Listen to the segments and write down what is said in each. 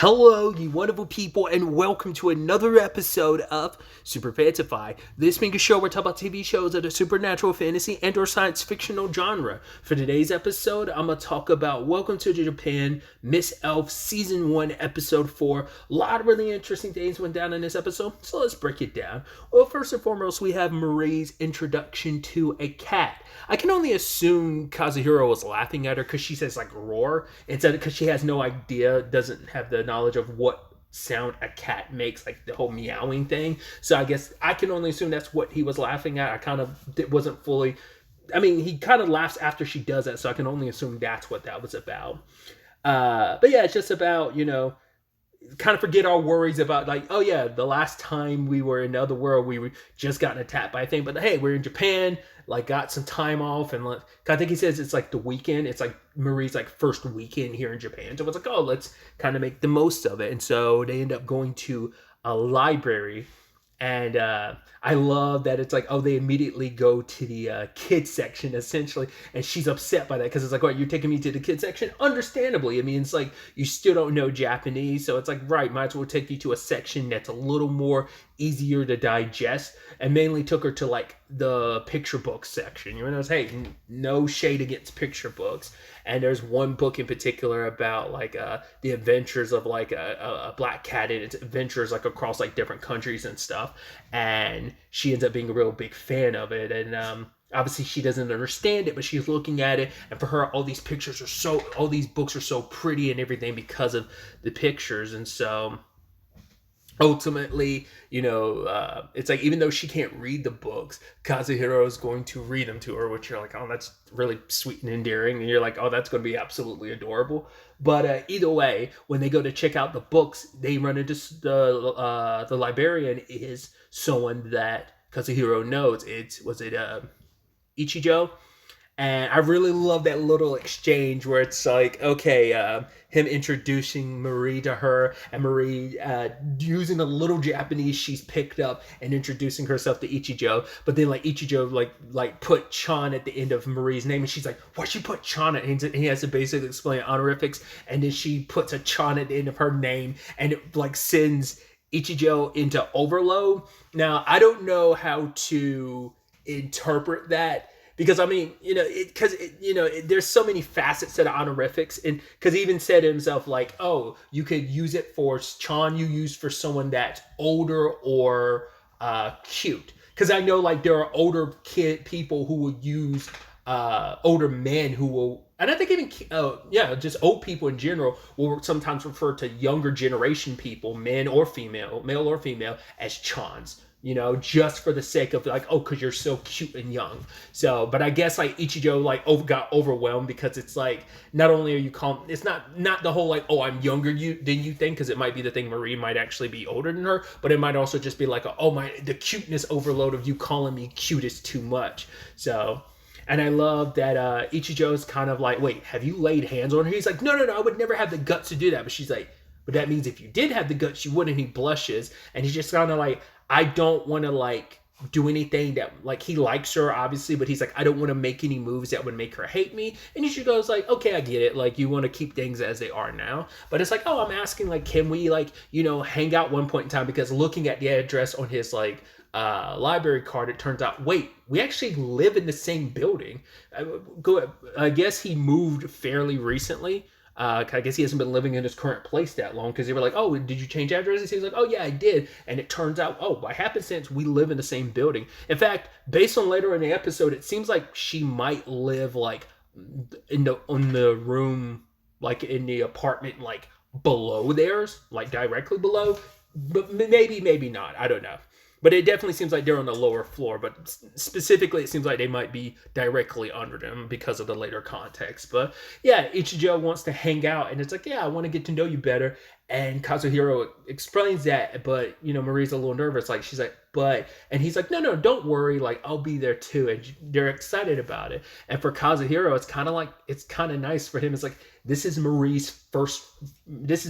Hello, you wonderful people, and welcome to another episode of SuperFantaFi. This being a show where we talk about TV shows of the supernatural, fantasy, and/or science fictional genre. For today's episode, I'm gonna talk about Welcome to Japan, Miss Elf Season 1, Episode 4. A lot of really interesting things went down in this episode, so let's break it down. Well, first and foremost, we have Marie's introduction to a cat. I can only assume Kazuhiro was laughing at her because she says like roar instead of because she has no idea, doesn't have the knowledge of what sound a cat makes, like the whole meowing thing. So I guess I can only assume that's what he was laughing at. I kind of wasn't fully. I mean, he kind of laughs after she does that, so I can only assume that's what that was about. But yeah, it's just about kind of forget our worries about like, oh yeah, the last time we were in the other world, we were just gotten attacked by a thing. But hey, we're in Japan, like got some time off, and like, I think he says it's like the weekend. It's like Marie's like first weekend here in Japan, so it's like, oh, let's kind of make the most of it. And so they end up going to a library. And I love that it's like, oh, they immediately go to the kids section, essentially. And she's upset by that because it's like, oh, you're taking me to the kids section? Understandably. I mean, it's like, you still don't know Japanese. So it's like, right, might as well take you to a section that's a little more easier to digest. And mainly took her to like the picture book section. You know, hey, no shade against picture books. And there's one book in particular about like the adventures of like a black cat and its adventures like across like different countries and stuff. And she ends up being a real big fan of it. And obviously she doesn't understand it, but she's looking at it. And for her, all these books are so pretty and everything because of the pictures. And so ultimately, it's like, even though she can't read the books, Kazuhiro is going to read them to her, which you're like, oh, that's really sweet and endearing. And you're like, oh, that's going to be absolutely adorable. But either way, when they go to check out the books, they run into the librarian is someone that Kazuhiro knows. Was it Ichijo? And I really love that little exchange where it's like, okay, him introducing Marie to her, and Marie using the little Japanese she's picked up and introducing herself to Ichijo. But then like Ichijo like put Chan at the end of Marie's name, and she's like, why'd you put Chan? And he has to basically explain honorifics, and then she puts a Chan at the end of her name, and it like sends Ichijo into overload. Now I don't know how to interpret that, because I mean, there's so many facets to the honorifics, and because he even said to himself like, oh, you could use it for Chan, you use for someone that's older or cute, because I know like there are older people who will use older men who will, and I think even just old people in general will sometimes refer to younger generation people, male or female, as Chans. Just for the sake of like, oh, because you're so cute and young. So, but I guess like Ichijo like got overwhelmed, because it's like, not only are you calm, it's not the whole like, oh, I'm younger than you think, because it might be the thing Marie might actually be older than her, but it might also just be like, the cuteness overload of you calling me cute is too much. So. And I love that Ichijo's kind of like, wait, have you laid hands on her? He's like, no, I would never have the guts to do that. But she's like, but that means if you did have the guts, you wouldn't. He blushes, and he's just kind of like, I don't want to like do anything that, like, he likes her obviously, but he's like, I don't want to make any moves that would make her hate me. And Ichigo's like, okay, I get it. Like, you want to keep things as they are now. But it's like, oh, I'm asking, like, can we like, hang out one point in time? Because looking at the address on his like library card, it turns out, wait, we actually live in the same building. I guess he moved fairly recently. I guess he hasn't been living in his current place that long, because they were like, oh, did you change addresses? He's like, oh yeah, I did. And it turns out, oh, by happenstance, we live in the same building. In fact, based on later in the episode, it seems like she might live like in the room, like in the apartment, like below theirs, like directly below. But maybe not. I don't know. But it definitely seems like they're on the lower floor. But specifically, it seems like they might be directly under them because of the later context. But yeah, Ichijo wants to hang out. And it's like, yeah, I want to get to know you better. And Kazuhiro explains that. But, Marie's a little nervous. Like, she's like, and he's like, no, don't worry. Like, I'll be there too. And they're excited about it. And for Kazuhiro, it's kind of nice for him. It's like, this is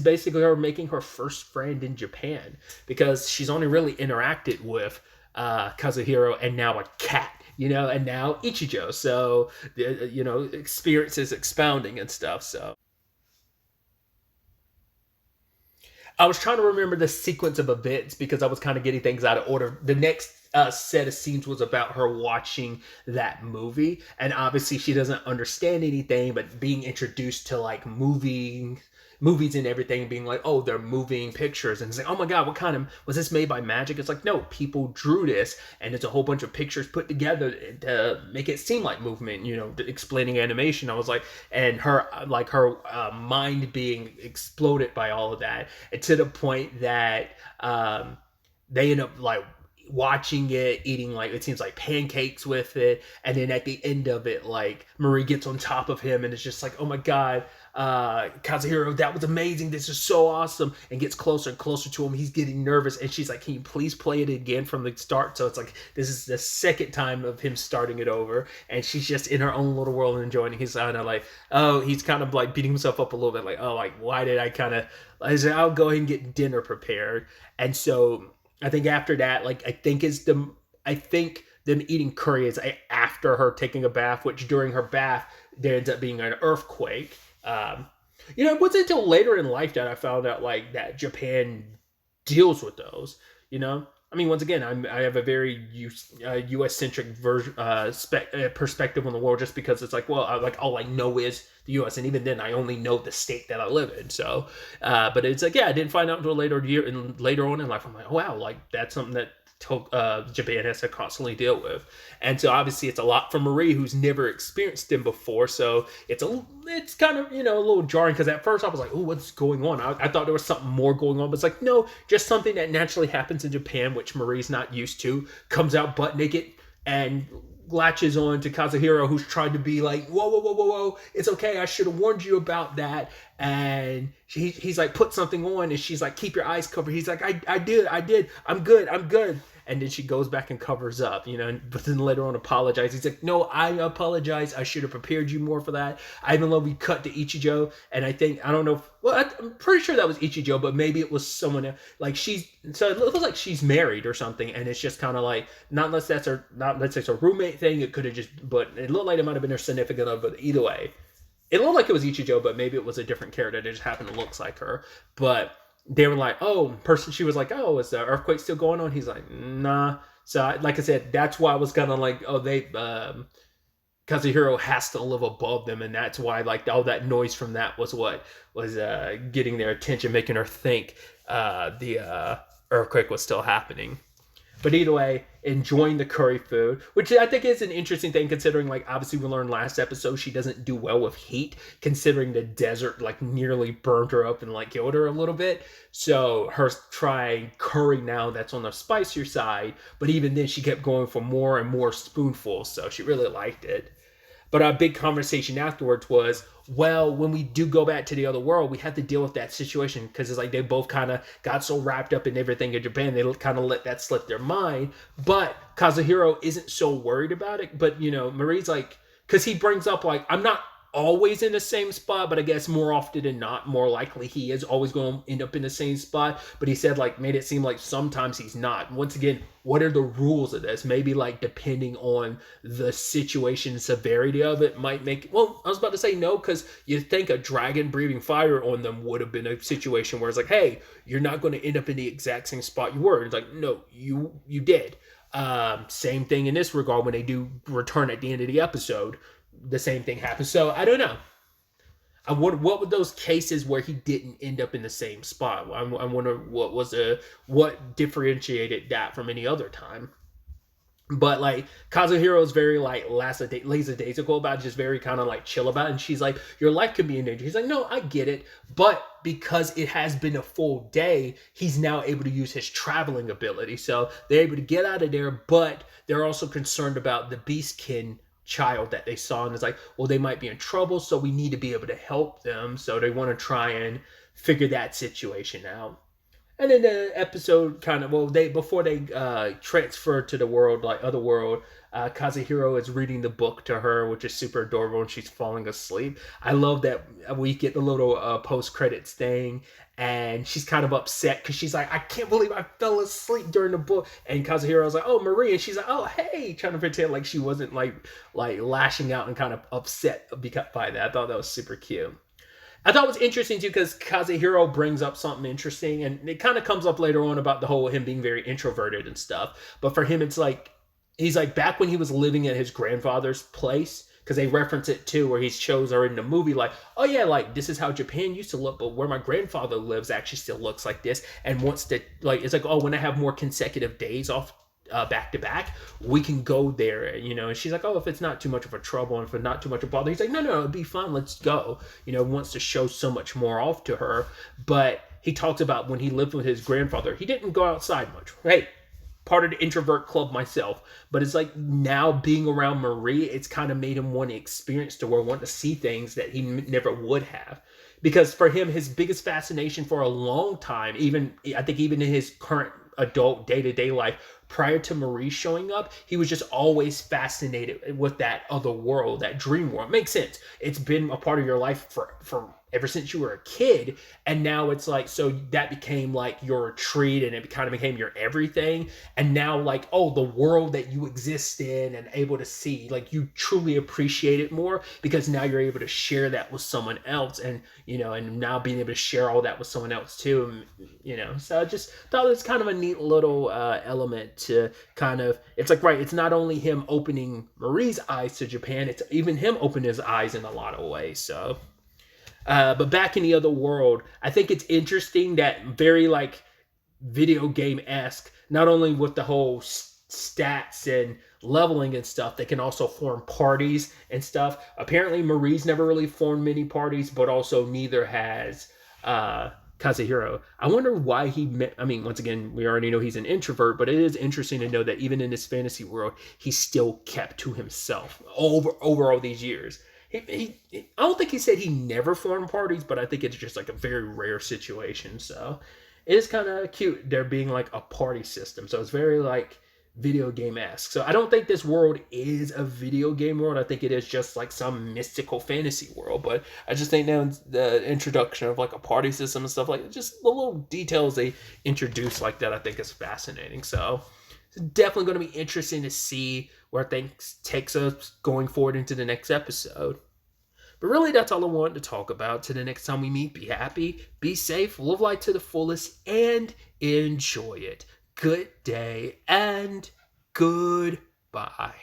basically her making her first friend in Japan, because she's only really interacted with Kazuhiro and now a cat, and now Ichijo. So, experience is expounding and stuff. So. I was trying to remember the sequence of events because I was kind of getting things out of order. The next set of scenes was about her watching that movie, and obviously she doesn't understand anything, but being introduced to like movies and everything, being like, oh, they're moving pictures, and it's like, oh my god, what kind of was this made by magic? It's like, no, people drew this, and it's a whole bunch of pictures put together to make it seem like movement, explaining animation. I was like, and her mind being exploded by all of that, and to the point that they end up like watching it, eating like it seems like pancakes with it, and then at the end of it, like Marie gets on top of him and it's just like, oh my god, Kazuhiro, that was amazing, this is so awesome, and gets closer and closer to him. He's getting nervous, and she's like, can you please play it again from the start? So it's like this is the second time of him starting it over, and she's just in her own little world and enjoying it. He's kind of like, oh, he's kind of like beating himself up a little bit, like, oh, like why did I said, I'll go ahead and get dinner prepared. And so I think after that, like I think them eating curry is after her taking a bath, which during her bath there ends up being an earthquake. It wasn't until later in life that I found out like that Japan deals with those. I mean, once again, I have a very U.S. centric perspective on the world, just because it's like, well, all I know is the U.S. and even then, I only know the state that I live in. So, but it's like, yeah, I didn't find out until later on in life. I'm like, oh, wow, like that's something that Japan has to constantly deal with. And so obviously it's a lot for Marie, who's never experienced them before, so it's kind of a little jarring, because at first I was like, oh, what's going on? I thought there was something more going on, but it's like, no, just something that naturally happens in Japan, which Marie's not used to. Comes out butt naked and latches on to Kazuhiro, who's trying to be like, whoa, it's okay, I should have warned you about that. And he's like, put something on, and she's like, keep your eyes covered. He's like, I did, I'm good. And then she goes back and covers up, but then later on apologizes. He's like, no, I apologize, I should have prepared you more for that. I even though we cut to Ichijo, and I don't know, I'm pretty sure that was Ichijo, but maybe it was someone else. Like so it looks like she's married or something, and it's just kind of like, not unless it's a roommate thing, it could have just, but it looked like it might have been her significant other, but either way, it looked like it was Ichijo, but maybe it was a different character that just happened to look like her. But they were like, she was like, oh, is the earthquake still going on? He's like, nah. So like I said, that's why I was kind of like, oh, Kazuhiro has to live above them, and that's why like all that noise from that was what was getting their attention, making her think the earthquake was still happening. But either way, enjoying the curry food, which I think is an interesting thing, considering, like, obviously we learned last episode she doesn't do well with heat, considering the desert, like, nearly burnt her up and, like, killed her a little bit. So her trying curry now that's on the spicier side, but even then she kept going for more and more spoonfuls, so she really liked it. But our big conversation afterwards was, well, when we do go back to the other world, we have to deal with that situation, because it's like they both kind of got so wrapped up in everything in Japan, they kind of let that slip their mind. But Kazuhiro isn't so worried about it. But, Marie's like, because he brings up, like, I'm not always in the same spot, but I guess more often than not, more likely he is always going to end up in the same spot. But he said, like, made it seem like sometimes he's not. Once again, what are the rules of this? Maybe, like, depending on the situation, severity of it might make, well, I was about to say no, because you think a dragon breathing fire on them would have been a situation where it's like, hey, you're not going to end up in the exact same spot you were. It's like, no, you did. Same thing in this regard when they do return at the end of the episode. The same thing happens. So I don't know. What were those cases where he didn't end up in the same spot? I wonder what differentiated that from any other time. But like Kazuhiro is very like lackadaisical about it, just very kind of like chill about it. And she's like, your life could be in danger. He's like, no, I get it. But because it has been a full day, he's now able to use his traveling ability. So they're able to get out of there, but they're also concerned about the Beastkin child that they saw, and it's like, well, they might be in trouble, so we need to be able to help them. So they want to try and figure that situation out. And then the episode kind of, well, before they transfer to the world, like other world, Kazuhiro is reading the book to her, which is super adorable, and she's falling asleep. I love that we get the little post-credits thing, and she's kind of upset because she's like, I can't believe I fell asleep during the book. And Kazuhiro's like, oh, Marie. And she's like, oh, hey, trying to pretend like she wasn't like lashing out and kind of upset by that. I thought that was super cute. I thought it was interesting too because Kazuhiro brings up something interesting, and it kind of comes up later on about the whole him being very introverted and stuff. But for him, it's like he's like back when he was living at his grandfather's place, because they reference it too, where he shows her in the movie like, oh yeah, like this is how Japan used to look, but where my grandfather lives actually still looks like this, and wants to like it's like, oh, when I have more consecutive days off back to back, we can go there, you know. And she's like, oh, if it's not too much of a trouble and if it's not too much of a bother. He's like, no, it'd be fun, let's go, you know. Wants to show so much more off to her. But he talks about when he lived with his grandfather, he didn't go outside much. Hey, part of the introvert club myself, but it's like now being around Marie, it's kind of made him want to experience to where want to see things that he never would have. Because for him, his biggest fascination for a long time, even I think even in his current adult day-to-day life, prior to Marie showing up, he was just always fascinated with that other world, that dream world. Makes sense. It's been a part of your life for ever since you were a kid, and now it's like, so that became like your retreat, and it kind of became your everything. And now like, oh, the world that you exist in and able to see, like you truly appreciate it more because now you're able to share that with someone else, and you know, and now being able to share all that with someone else too, and, you know. So I just thought it was kind of a neat little element to kind of, it's like, right, it's not only him opening Marie's eyes to Japan, it's even him opening his eyes in a lot of ways. So but back in the other world, I think it's interesting that very like video game-esque, not only with the whole stats and leveling and stuff, they can also form parties and stuff. Apparently Marie's never really formed many parties, but also neither has Kazuhiro. I wonder why he met, I mean, once again, we already know he's an introvert, but it is interesting to know that even in this fantasy world, he still kept to himself over all these years. I don't think he said he never formed parties, but I think it's just like a very rare situation. So it is kind of cute there being like a party system. So it's very like video game-esque. So I don't think this world is a video game world. I think it is just like some mystical fantasy world. But I just think now the introduction of like a party system and stuff, like just the little details they introduce like that, I think is fascinating. So it's definitely going to be interesting to see where things takes us going forward into the next episode. But really, that's all I wanted to talk about. Till the next time we meet, be happy, be safe, live life to the fullest, and enjoy it. Good day and goodbye.